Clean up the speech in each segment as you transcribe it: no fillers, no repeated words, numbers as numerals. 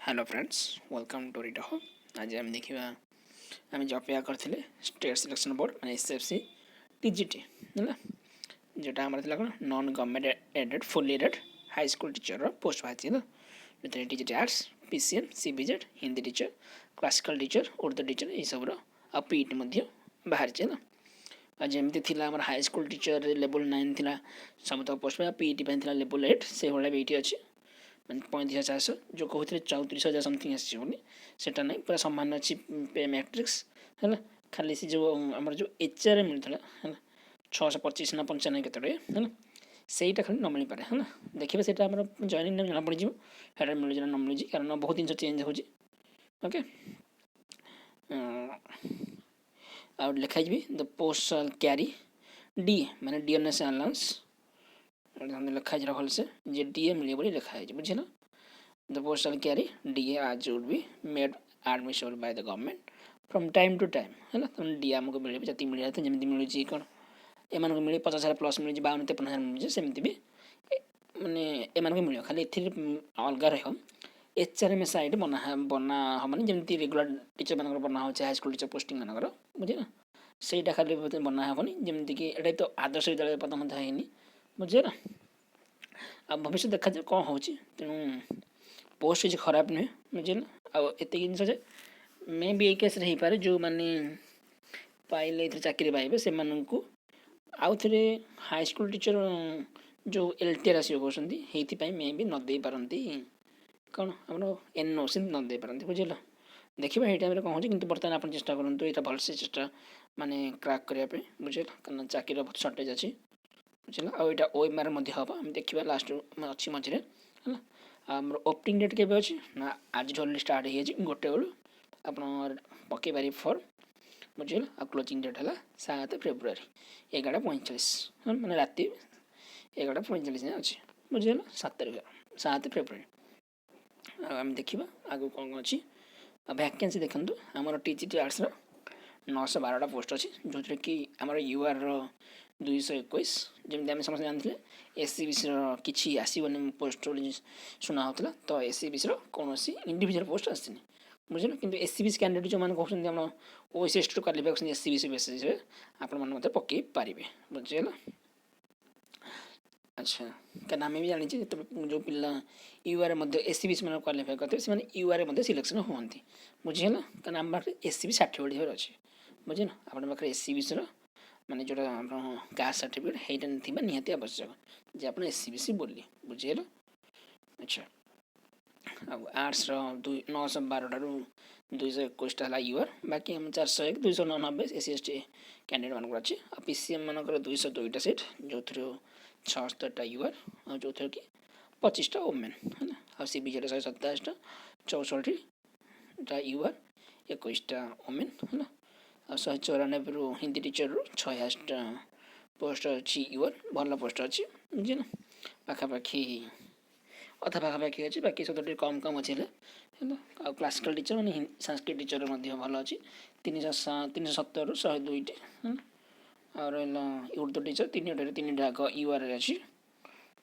Hello friends welcome to रीड हो आज आम देखा आम जो अपेक्षा करते स्टेट सिलेक्शन बोर्ड मैंने SSB TGT है जोटा आम कौन non government aided full aided high school teacher post बाहरी जो TGT arts PCM CBZ Hindi teacher classical teacher Urdu teacher ये सब PET बाहरी है जमी थी हाई स्कूल टीचर लेवल 9 थी सब तक पोस्ट PET लेवल 8 से भाई भी अच्छी मैंने 35,400 जो कहते 34,000 समथिंग आसटा नहीं पूरा सामान अच्छी पे मैट्रिक्स है खाली से जो आम जो HR मिलता है 625 ना 95 केते है सहीटा खाली न मिल पारे है देखिए से जॉइनिंग जना पड़ जाए मिलूँ न मिलूँ कारण बहुत जिन चेंज हो ओके आ लिखाई द पोस्ट कैरी DA माने डियरनेस अलाउंस लिखा है भलसे जे DA मिले बोली लिखा है बुझे द पोस्टल कैरी DA आज would be made admissible by the government from time to time है तुम DA आमको मिले जी मिले जमी मिलूँ कौन एम मिले 50,000 प्लस मिले 52-53,000 मिले सेमती भी माने एम मिले खाली अलग रहा HRM साइड बना हम जमी रेगुलर टीचर मान बना हो हाई स्कूल टीचर पोस्टिंग मानकर बुझे सहीटा खाली बना हेनी जमीक ये तो आदर्श विद्यालय पद मत है बुझे अब भविष्य देखा जाए कौन हो तेणु पोस्ट किसी खराब नुहे बुझे आत जिन मे भी केस हो पारे जो मैंने पाइले चाकरी पाइबे से आउ थे हाई स्कूल टीचर जो LTR आसो कहते मे भी नदे पारती कौन आम NOC नदे पारती बुझे देखिए ये टाइम कौन हो बर्तमान आप चेष्टा करूँ यहाँ भलसे चेष्टा माने क्रैक करने बुझे कारण चाकरी बहुत सर्टेज अच्छी बुझे आईटा OMR हम आम देखा लास्ट अच्छी मझे है आम ओपनिंग डेट के अच्छी ना आज ऑलरेडी स्टार्ट हो गोटे बेलू आप पकई पारे फॉर्म बुझे आ क्लोजिंग डेट है 7 फेब्रुआरी 11:45 मैंने राति 11:45 अच्छे बुझे 7 फेब्रुआरी आम देखा आगे कौन कौन अच्छी वैकेंसी देखूँ आम TGT आर्ट्स 912टा पोस्ट अच्छी जो थी कि आम UR 221 जमी आम समस्त जानते SCBC किसी आसवन पोस्ट शुणा होता तो SCBC कौन इंडिविजुअल पोस्ट आसनी बुझे कि SCBC कैंडिडेट जो मैंने कहते हैं OSS to qualification SCBC basis आप पकई पारे बुझे अच्छा क्या आम भी जानी जो पिला UR SCBC मैंने क्वालिफाई करते हैं UR सिलेक्शन होती बुझे कारण आम पाखे SCB सर्टिफिकेट अच्छे बुझे ना आप SCBC माने जो कास्ट सर्टिफिकेट होता निहाती आवश्यक जे आप SCBC बोली बुझे अच्छा अब आर्ट्स 912 221 है UR बाकी हम 401 299 SC ST कैंडिडेट मानक अच्छे PCM मानक 202टा सीट जो थ्रू 76टा UR और जो थी कि 25टा ओमेन है ना और CBZ 127टा 64टा UR 21टा ओमेन है ना और 194 हिंदी टीचर 86टा पोस्ट अच्छी UR भल पोस्ट अच्छी बुझे ना पाखापाखि अधा पाखापाखि अच्छी बाकी सब कम कम अच्छे है आ क्लासिकल टीचर मैंने संस्कृत टीचर भल अच्छी 370 102टी है और उर्दू टीचर 3टा आग UR अच्छी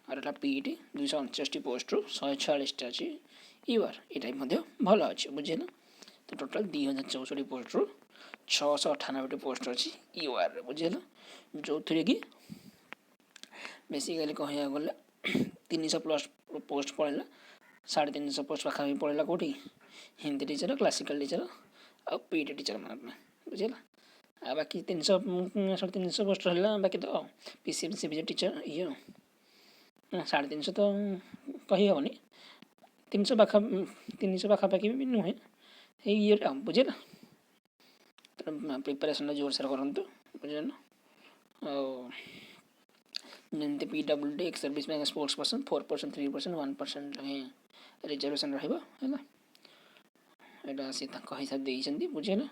और PET 249 पोस्ट 146टा अच्छी UR ये भल अच्छे बुझे ना तो टोटाल 2064 पोस्ट 698 पोस्ट अच्छी UR बुझे जो थी कि बेसिकली कह गले 300 प्लस पोस्ट पड़ेगा 350 पोस्ट पाखापाखि पड़ेगा कौटी हिंदी टीचर क्लासिकल टीचर और PET टीचर मान बुझे आ बाकी 300 पोस्ट रहा बाकी तो PCM CBZ टीचर ये 350 तो कही हेनी 300 पाखापाखि भी नुहे ये बुझे ना प्रिपेरेसन जोर से करूँ बुझे ना जमी PWD एक सर्विस में स्पोर्ट्स पर्सन 4% 3% 1% रिजर्वेशन रहा है यहाँ सी हिसाब देते बुझे ना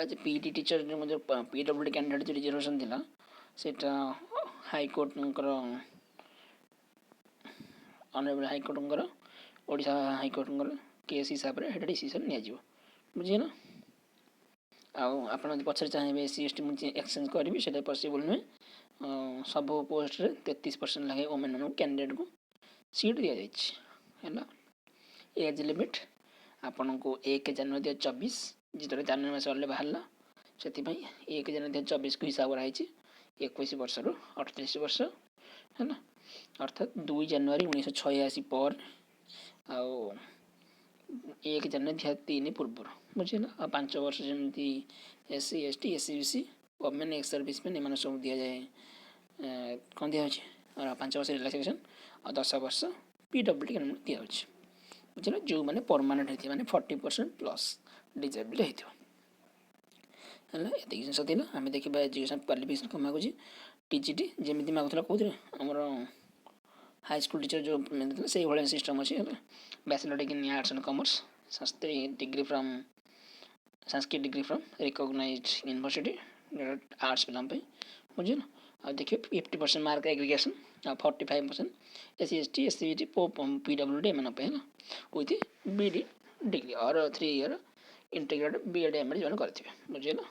आज PET टीचर जो PWD कैंडिडेट जो रिजर्वेशन थिला सेटा high court honourable high court Odisha high court case हिसाब से डिसीजन नि बुझे ना आप पचर चाहिए SC ST मुझे एक्सचेंज करी से पॉसिबल नुहे सब पोस्ट 33% लगे ओमेन कैंडिडेट को सीट दि जाए है। एज लिमिट आपन को 1 जनवरी 2024 जितने जनवरी मास अलरे बाहर से 1 जनवरी 2024 को हिसाब रही 21 वर्ष रु 38 वर्ष है ना, अर्थात 2 जनवरी 1986 पर आउ 1 जनवरी 2003 पूर्व बुझेगा। आ 5 वर्ष जमी SC ST SCBC women ex service में एम सब दि जाए कौन दिया और 5 वर्ष रिलैक्सेशन और 10 वर्ष PWD दिया बुझे जो मैंने परमानेंट होती मैंने 40% प्लस डिजेबल होता है। ये जिन आम देखा एजुकेशन क्वालिफिकेशन कम मागुच TGT जमी मागुला कौन आमर हाई स्कूल टीचर जो मिलता से भाई सिस्टम अच्छी bachelor degree in arts and commerce Sanskrit degree from recognised university arts पिलांपाई बुझे ना। आ देखिए 50% mark aggregation 45% SC ST SCBT PWD एम है ना विथ BD डिग्री और 3 ईयर इंटीग्रेटेड BEd MEd जो करेंगे बुझे ना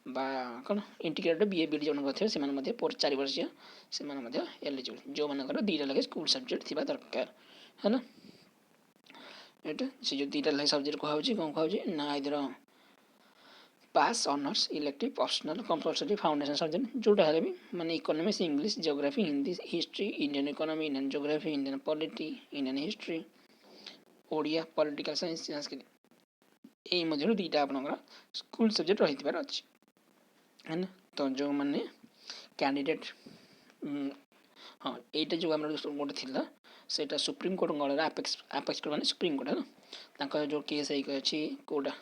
बा कौन इंटीग्रेटेड BA BD जो करेंगे से 4 वर्ष से एलिजिबल जो मानकर 2टा लगे स्कूल सब्जेक्ट थी दरकार है ना। ये से जो 2टा लगे सब्जेक्ट कहुच्छे कौन कहुच्छे ना इधर pass honours elective optional compulsory foundation subject जोटा है भी माने economics English geography Hindi history Indian economy Indian geography Indian polity Indian history Odia political science Sanskrit यही मध्य 2टा आपनकर स्कूल सब्जेक्ट रही अच्छे है ना। तो जो मैंने कैंडिडेट हाँ यहाँ जो आम गोटे थी सेटा सुप्रीम कोर्ट गलर आपेक्स कोर्ट माने सुप्रीम कोर्ट है ना जो केस अच्छी कौटा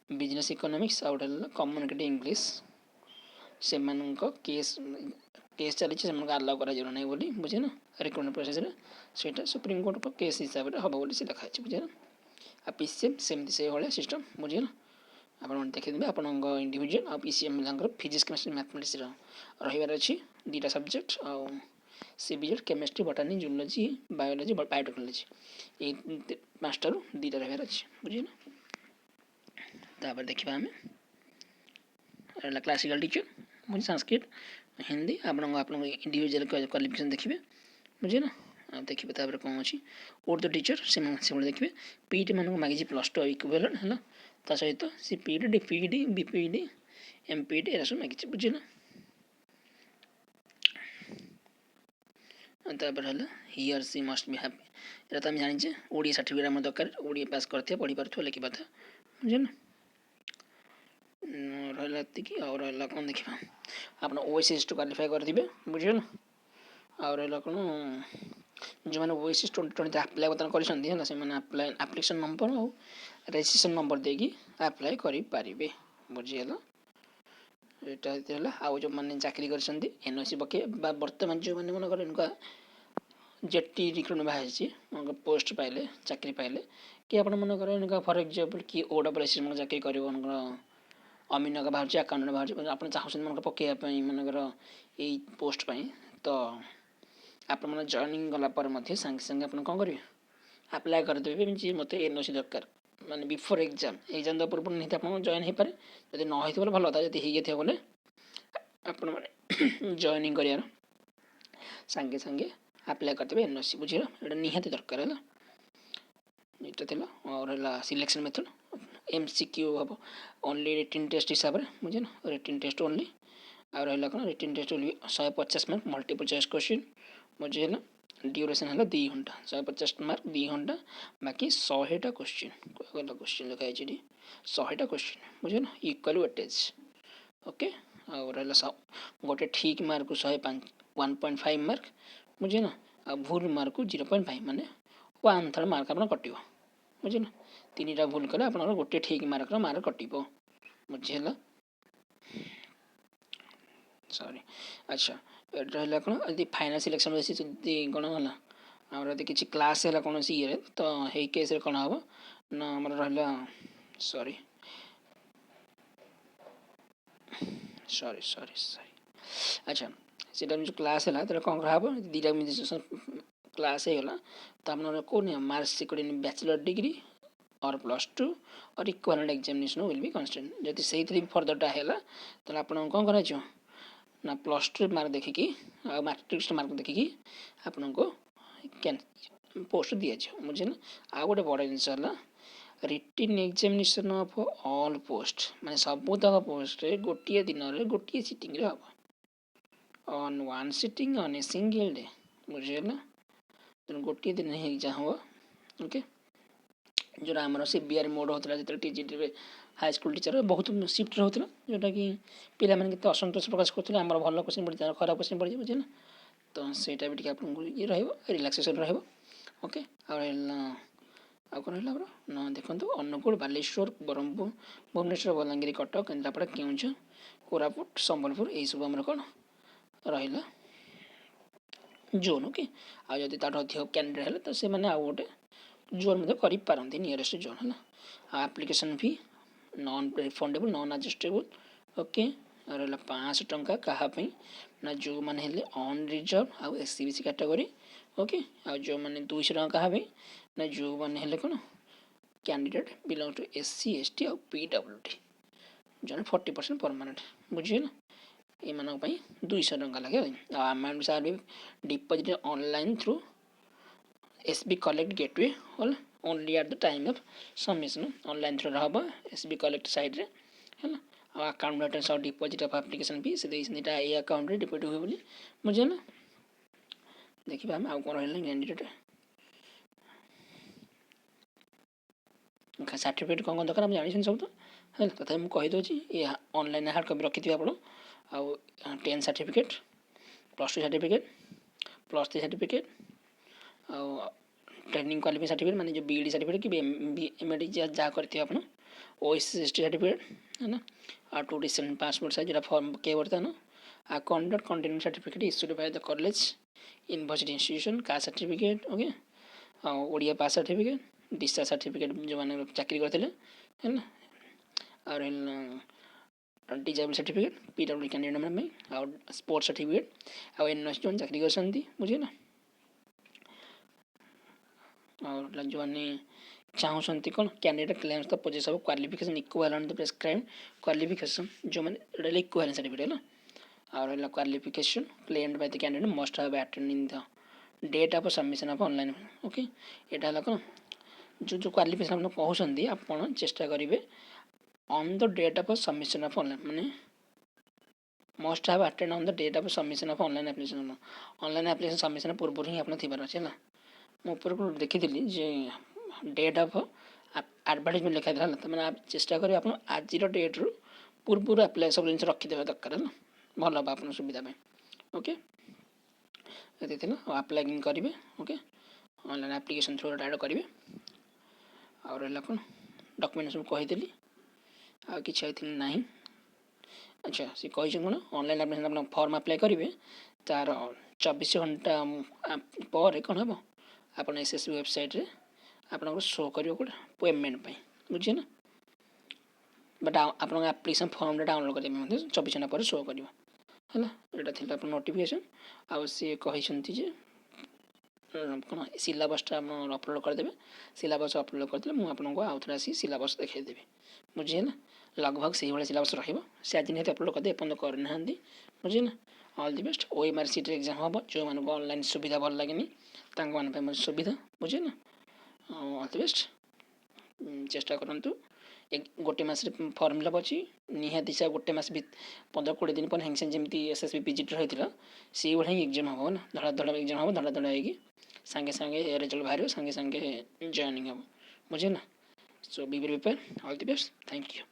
बिजनेस इकोनॉमिक्स आउट कम्युनिकेटिव इंग्लिश से केस केस चली आलाउ कर बोली बुझे ना रिक्रुटमेंट प्रोसेस से सुप्रीम कोर्ट केस हिसाब से हम बोली से लिखाई बुझे ना। आ PCM सेमती से भाया सिस्टम बुझे ना आप देखिए आप इंडिविजुअल आ PCM फिजिक्स केमिस्ट्री मैथमेटिक्स रही अच्छी 2टा सब्जेक्ट आ CBZ chemistry botany zoology biology biotechnology ये 5टा 2टा रही अच्छी बुझे ना। तापर देखा आम क्लासिकल टीचर मुझे संस्कृत हिंदी आप इंडिविजुअल क्वालिफिकेशन देखिए बुझे ना। देखिए तापर कौन अच्छी उर्दू टीचर से देखिए PET मान मांगी +2 इक्विवेलेंट है ता सहित CPET DPED BPED MPED era सब मांगी बुझे ना। तापर है ही और सी मस्ट बी हैप्पी एरा तो आम जानी ओडिया सर्टिफिकेट आम दरकार ओडिया पास करते पढ़ी पार्थ लिखी पार्थ बुझे ना। रही और रहा कौन देखा आप OSS क्वालिफाई करेंगे बुझे ना और रहा कौन जो मैंने OSS 2020 आप्लाय बर्तमान कर से आप्लिकेसन नंबर और रजिस्ट्रेशन नंबर देकी आप्लाय करेंगे बुझीगला। यहाँ आउ जो मैंने चाकरी कर NOC पके बर्तमान जो मैंने मन इनका जेटी रिक्रुटमेंट बाहर पोस्ट पाइले चाकरी पाइले कि आप मन फॉर एग्जांपल कि OSS चाकरी कर अमीन का बाहर अकाउंट बाहर आप चाहते मन पकड़ाई मनकर यही पोस्ट तो आप जॉइनिंग गलापर सांगे सांगे आप कौन करेंगे आप्लाय करदेवे जी मत NOC दरकार माने बिफोर एग्जाम दे पूर्व नहीं आप जॉइन हो पारे जब न हो भल था जब हो गले आप जॉइनिंग कर सांगे सांगे आप्लाय करदेवे NOC बुझे ये निहाती दरकार है। यहाँ थी और सिलेक्शन मेथड MCQ हम ओनली रिटन टेस्ट हिसाब से बुझे ना रिटन टेस्ट ओनली और रहा कौन written test only 150 mark multiple choice question बुझे ना। ड्यूरेशन है 2 घंटा 150 मार्क 2 घंटा बाकी 100टा क्वेश्चन लिखाई 100टा क्वेश्चन बुझे ना इक्वल वेटेज ओके और रहा गोटे ठीक मार्क 1.5 मार्क बुझे ना आ भूल मार्क 0.5 माने 1/3 मार्क आप कट बुझे ना 3टा भूल कले आप गोटे ठीक मार्क कट बुझेगा सॉरी। अच्छा रहा कौन यदि फाइनाल सिलेक्शन कौन है आम किसी क्लास है कौन ये तो यही केस कौन हम ना आम रहा सॉरी सॉरी सॉरी सॉरी अच्छा से जो क्लास है तो कौन कराब 2टा क्लास होगा तो आप कौन मार्क्स सिक्योर बैचलर डिग्री और +2 और equivalent examination will be constant जदि से फर्दरटा है तो आप कौन कर +2 मार्क देखिकी मैट्रिक्स मार्क देखिकी आपन को कैन पोस्ट दिया बुझे आ गोटे बड़ जिन written examination of all post माने सबुतक पोस्ट गोटे दिन में गोटे सिटिंग रे हम on one sitting on a single day बुझेगा तेणु गोटे दिन ही एग्जाम हम ओके जो आम सीबीआर मोड होता है जो टीजीटी हाई स्कूल टीचर बहुत सिफ्ट रोला जोटा कि पिला के असंतोष प्रकाश करते आम भल क्वेश्चन पड़ी खराब क्वेश्चन पड़ी बुझे तो सहीटा भी आपको ये रिलैक्सेशन ओके आउ कौन है ना देखो अनुगुल बालेश्वर ब्रह्मपुर भुवनेश्वर बलांगीर कटक केन्द्रापड़ा केउझर कोरापुट संबलपुर यही सब आम कौन रहा जोन ओके आदि ताठ अधिक कैंडिडेट है तो से आउ गोटे जोन करपारती नियरेस्ट जोन है application fee non refundable non adjustable okay और 500 टंका कहाँपाई ना जो मैंने अन रिजर्व आउ एससीबीसी कैटेगरी ओके आ जो मैंने 200 टंका कहाँपाई ना जो मैंने कौन candidate belong to SC ST और पीडब्ल्यूडी जो 40% परमानेंट बुझे ना ये 200 टंका लगे अमाउंट सार भी deposit online through SB collect gateway हल only at the time of submission online through रहा SB कलेक्ट साइड रे है अकाउंट डिटेल्स और डिपोजिट ऑफ एप्लिकेशन फी से ये अकाउंट रे डिपोजिट हुए बोली बुझे ना देखिए आम आउ कौन रहा कैंडिडेट सर्टिफिकेट कौन दरकार हम जानी सब तो है तथा मुझे कहीदे ये ऑनलाइन हार्ड कपी रखी थे आप 10 सर्टिफिकेट +2 सर्टिफिकेट +3 सर्टिफिकेट आ ट्रेनिंग क्वालिफिकेशन सर्टिफिकेट माने जो बीईडी सर्टिफिकेट कि एमएडी जहाँ करते आप OSST सर्टिफिकेट है ना आ 2 रिसेंट पासपोर्ट साइज जो फॉर्म के वर्ता ना आ conduct continue certificate issued by the college university institution caste certificate okay Odia pass certificate discharge certificate जो मैंने चाकरी करते है ना और डिजेबल सर्टिफिकेट पीडब्ल्यू कैंडिडेट में और स्पोर्ट्स सर्टिफिकेट और एनएस जो चाकरी कर बुझे ना और जो मैंने चाहते कौन candidate claims the possess of qualification equivalent to prescribed qualification जो मैंने इक्विवेलेंट सर्टिफिकेट है और qualification claimed by the candidate must have attained in the date of submission of online okay यहाँ कौन जो क्वालिफिकेशन आप कहते आप चेष्टा करेंगे on the date of submission of online माने must have attained on the date of submission of online application submission पूर्व ही आप थी अच्छे ना मुझे ऊपर देखी जे डेट ऑफ एडवर्टाइजमेंट लिखा था तो मैंने आप चेष्टा करें आप आज डेट रु पूर्व अप्लाई सब जिन रखीदे दरकार है भल हम आप सुविधा ओके ये अप्लाई करेंगे okay online application through add करेंगे और रहा कौन डॉक्यूमेंट सब कही आ कि आई थिंक ना अच्छा सी कही कौन ऑनलाइन एप्लिकेशन आप फॉर्म अप्लाई करेंगे तार 24 घंटा पर कौन हम आप SSB वेबसाइट रे आपन शो कर पेमेंट बुझे ना बट आप एप्लिकेशन फॉर्म डाउनलोड करेंगे 24 घंटा पर शो कर है यहाँ थी नोटिफिकेशन आउ सी कही कौन सिलेबसटा आप अपलोड करदे सिलेबस अपलोड करदे मुझे आउ थे आसी सिलेबस देखदेवी बुझे ना लगभग से भाई सिलेबस रही आज निहत अपलोड करदे एपन करना बुझे ना all the best OMR seat exam हम जो मानक ऑनलाइन सुविधा भल लगे सुविधा बुझे ना ऑल द बेस्ट चेष्टा करूँ एक गोटे मस फॉर्म फिलअप अच्छी निहाती से गोटे मस 15-20 दिन पर हेंगसेन जमी SSB PGT रही है से भाई एग्जाम हम ना धड़ा धड़ा एग्जाम हम धड़ा धड़ा होगी सांगे सांगे रिजल्ट बाहर सांगे सांगे जॉइनिंग हम बुझे ना so be prepare all the best thank you.